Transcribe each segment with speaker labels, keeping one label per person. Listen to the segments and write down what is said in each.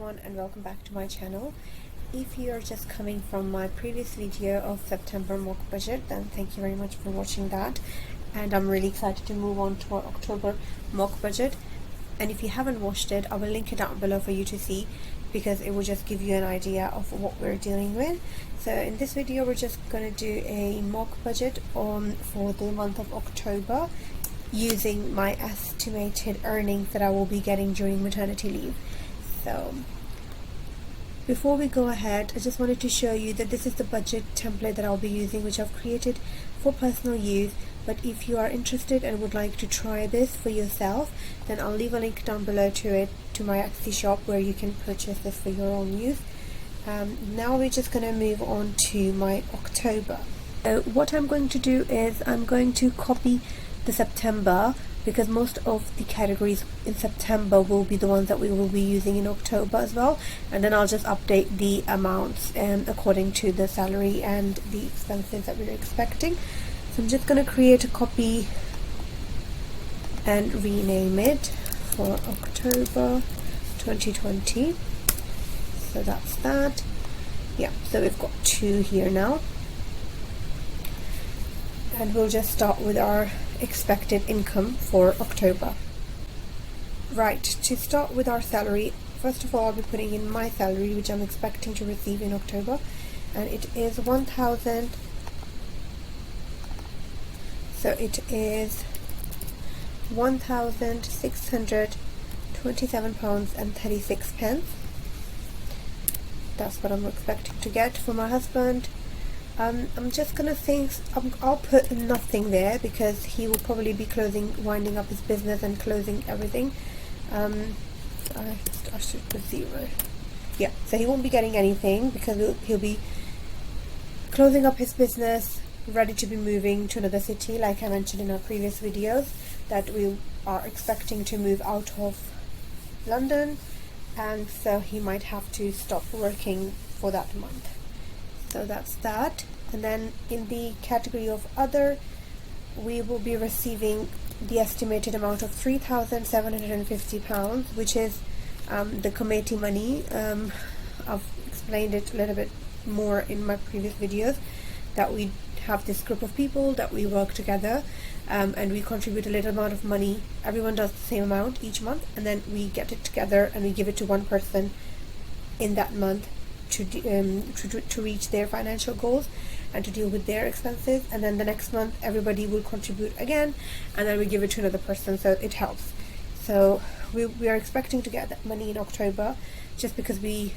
Speaker 1: everyone, and welcome back to my channel. If you are just coming from my previous video of September mock budget, then thank you very much for watching that, and I'm really excited to move on to our October mock budget. And if you haven't watched it, I will link it down below for you to see, because it will just give you an idea of what we're dealing with. So in this video we're just going to do a mock budget for the month of October using my estimated earnings that I will be getting during maternity leave. So before we go ahead, I just wanted to show you that this is the budget template that I'll be using, which I've created for personal use. But if you are interested and would like to try this for yourself, then I'll leave a link down below to my Etsy shop where you can purchase this for your own use. Now we're just going to move on to my October. So what I'm going to do is I'm going to copy the September, because most of the categories in September will be the ones that we will be using in October as well, and then I'll just update the amounts according to the salary and the expenses that we're expecting. So I'm just going to create a copy and rename it for October 2020. So that's that. Yeah, so we've got two here now, and we'll just start with our expected income for October. Right, to start with our salary, first of all I'll be putting in my salary, which I'm expecting to receive in October, and it is 1,000. So it is £1,627.36. That's what I'm expecting to get for my husband. I'm just gonna think I'll put nothing there, because he will probably be winding up his business and closing everything. I should put 0. Yeah, so he won't be getting anything, because he'll be closing up his business, ready to be moving to another city, like I mentioned in our previous videos, that we are expecting to move out of London, and so he might have to stop working for that month. So that's that. And then in the category of other, we will be receiving the estimated amount of £3,750, which is the committee money. I've explained it a little bit more in my previous videos, that we have this group of people that we work together, and we contribute a little amount of money. Everyone does the same amount each month, and then we get it together and we give it to one person in that month to reach their financial goals and to deal with their expenses. And then the next month everybody will contribute again, and then we give it to another person, so it helps. So we are expecting to get that money in October, just because we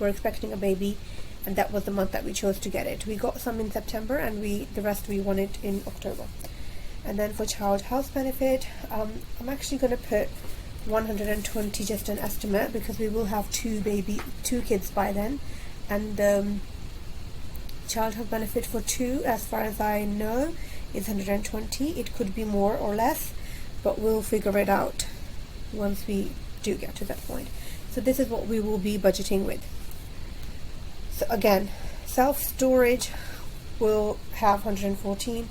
Speaker 1: were expecting a baby, and that was the month that we chose to get it. We got some in September, and the rest we want it in October. And then for child health benefit, I'm actually going to put 120, just an estimate, because we will have two kids by then, and child health benefit for 2, as far as I know, is 120. It could be more or less, but we'll figure it out once we do get to that point. So this is what we will be budgeting with. So again, self-storage will have 114.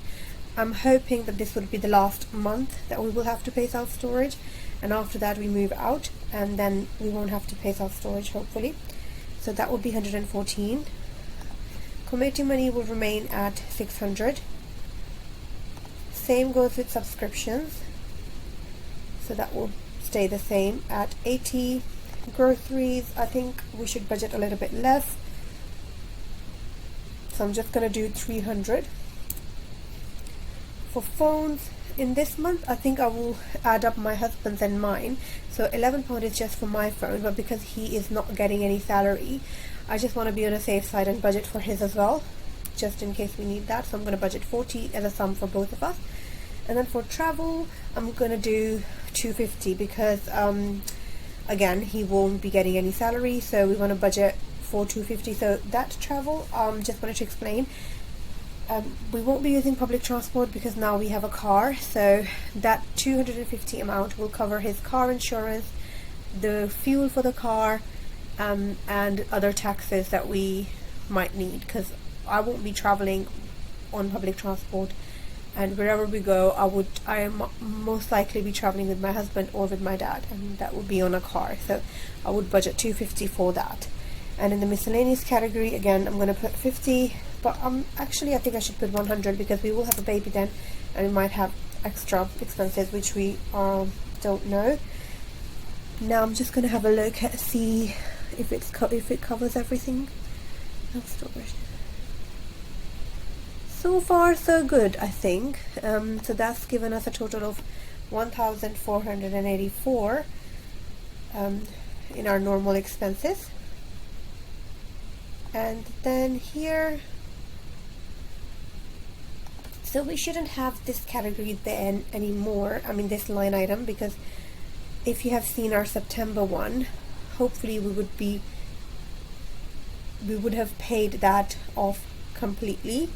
Speaker 1: I'm hoping that this would be the last month that we will have to pay self-storage, and after that we move out, and then we won't have to pay self-storage, hopefully. So that will be 114. Committee money will remain at 600. Same goes with subscriptions, so that will stay the same at 80. Groceries, I think we should budget a little bit less, so I'm just going to do 300. For phones, in this month I think I will add up my husband's and mine. So £11 is just for my phone, but because he is not getting any salary, I just want to be on a safe side and budget for his as well, just in case we need that. So I'm going to budget 40 as a sum for both of us. And then for travel, I'm going to do 250, because again, he won't be getting any salary, so we want to budget for 250. So that travel, just wanted to explain, we won't be using public transport because now we have a car, so that 250 amount will cover his car insurance, the fuel for the car, and other taxes that we might need, because I won't be traveling on public transport and wherever we go, I am most likely be traveling with my husband or with my dad, and that would be on a car, so I would budget 250 for that. And in the miscellaneous category, again, I'm going to put 50, but actually I think I should put 100 because we will have a baby then, and we might have extra expenses which we don't know. Now I'm just going to have a look at see if it covers everything. So far so good, I think. So that's given us a total of 1,484 in our normal expenses. And then here, so we shouldn't have this category then anymore, I mean this line item, because if you have seen our September one, hopefully we would have paid that off completely,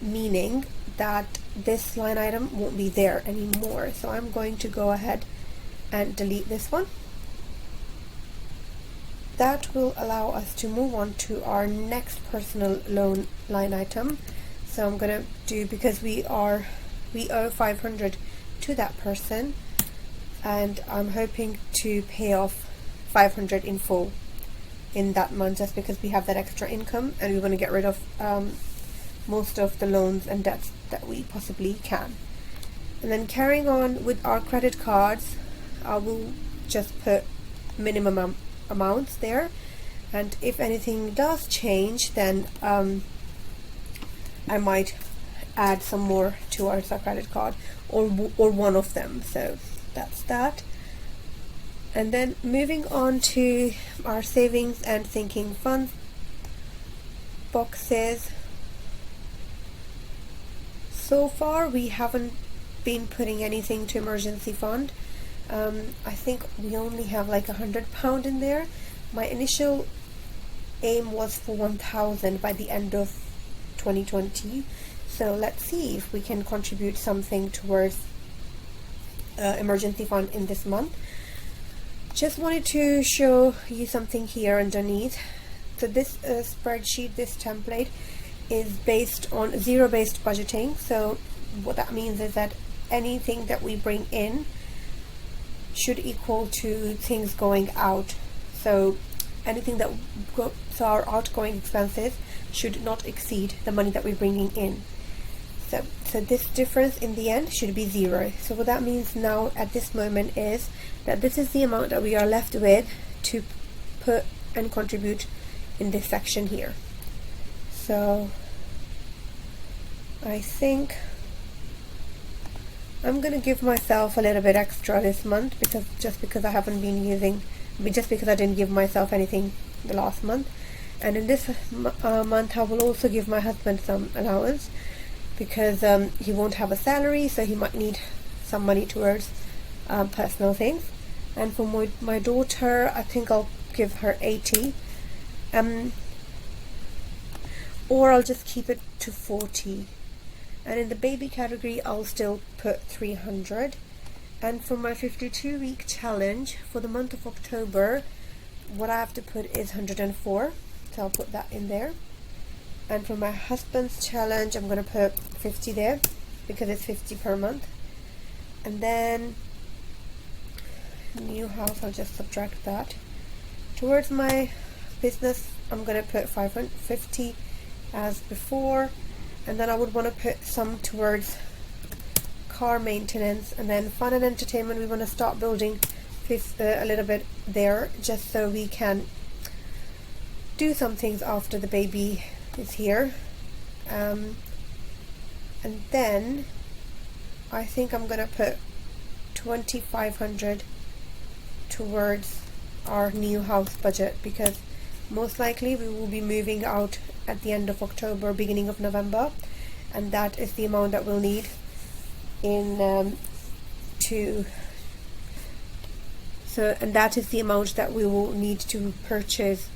Speaker 1: meaning that this line item won't be there anymore. So I'm going to go ahead and delete this one. That will allow us to move on to our next personal loan line item. So I'm gonna do, because we owe 500 to that person, and I'm hoping to pay off 500 in full in that month, just because we have that extra income and we want to get rid of most of the loans and debts that we possibly can. And then carrying on with our credit cards, I will just put minimum amounts there, and if anything does change, then I might add some more towards our credit card, or one of them. So that's that. And then moving on to our savings and sinking fund boxes. So far we haven't been putting anything to emergency fund. I think we only have like £100 in there. My initial aim was for 1,000 by the end of 2020. So let's see if we can contribute something towards emergency fund in this month. Just wanted to show you something here underneath. So this spreadsheet, this template, is based on zero-based budgeting. So what that means is that anything that we bring in should equal to things going out. So anything that so our outgoing expenses should not exceed the money that we're bringing in. So this difference in the end should be zero. So what that means now at this moment is that this is the amount that we are left with to put and contribute in this section here. So I think I'm gonna give myself a little bit extra this month, because I haven't been using, just because I didn't give myself anything the last month. And in this month I will also give my husband some allowance, because he won't have a salary, so he might need some money towards personal things. And for my daughter, I think I'll give her 80, or I'll just keep it to 40. And in the baby category, I'll still put 300. And for my 52-week challenge for the month of October, what I have to put is 104, so I'll put that in there. And for my husband's challenge, I'm going to put 50 there, because it's 50 per month. And then new house, I'll just subtract that. Towards my business, I'm going to put 550 as before. And then I would want to put some towards car maintenance. And then fun and entertainment, we want to start building a little bit there, just so we can do some things after the baby is here. And then I think I'm going to put 2,500 towards our new house budget, because most likely we will be moving out at the end of October, beginning of November, and that is the amount that we'll need in and that is the amount that we will need to purchase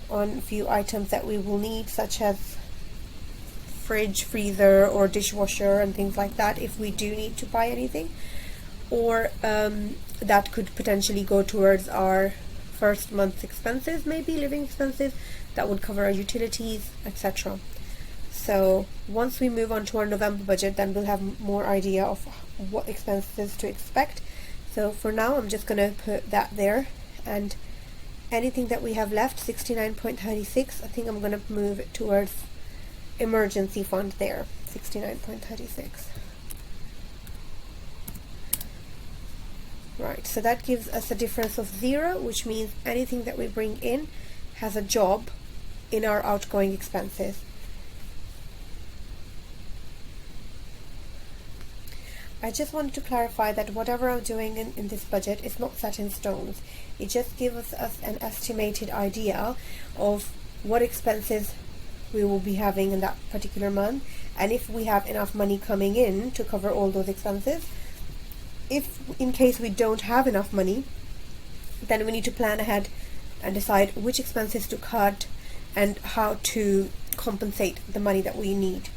Speaker 1: on a few items that we will need, such as fridge, freezer, or dishwasher and things like that, if we do need to buy anything. Or that could potentially go towards our first month's expenses, maybe living expenses, that would cover our utilities, etc. So once we move on to our November budget, then we'll have more idea of what expenses to expect. So for now, I'm just going to put that there, and anything that we have left, 69.36, I think I'm going to move it towards emergency fund there, 69.36. Right, so that gives us a difference of 0, which means anything that we bring in has a job in our outgoing expenses. I just wanted to clarify that whatever I'm doing in this budget is not set in stones. It just gives us an estimated idea of what expenses we will be having in that particular month, and if we have enough money coming in to cover all those expenses. If in case we don't have enough money, then we need to plan ahead and decide which expenses to cut and how to compensate the money that we need.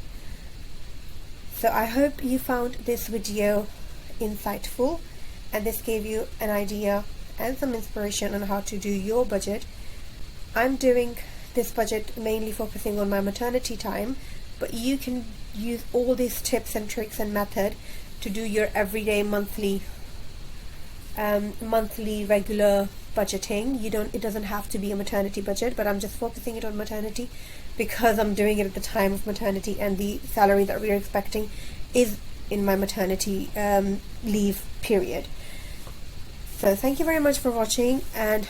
Speaker 1: So I hope you found this video insightful, and this gave you an idea and some inspiration on how to do your budget. I'm doing this budget mainly focusing on my maternity time, but you can use all these tips and tricks and method to do your everyday monthly regular budgeting. It doesn't have to be a maternity budget, but I'm just focusing it on maternity because I'm doing it at the time of maternity, and the salary that we're expecting is in my maternity leave period. So thank you very much for watching, and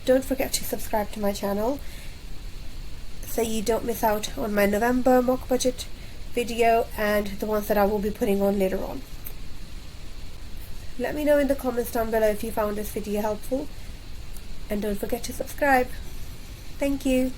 Speaker 1: don't forget to subscribe to my channel so you don't miss out on my November mock budget video and the ones that I will be putting on later on. Let me know in the comments down below if you found this video helpful, and don't forget to subscribe. Thank you.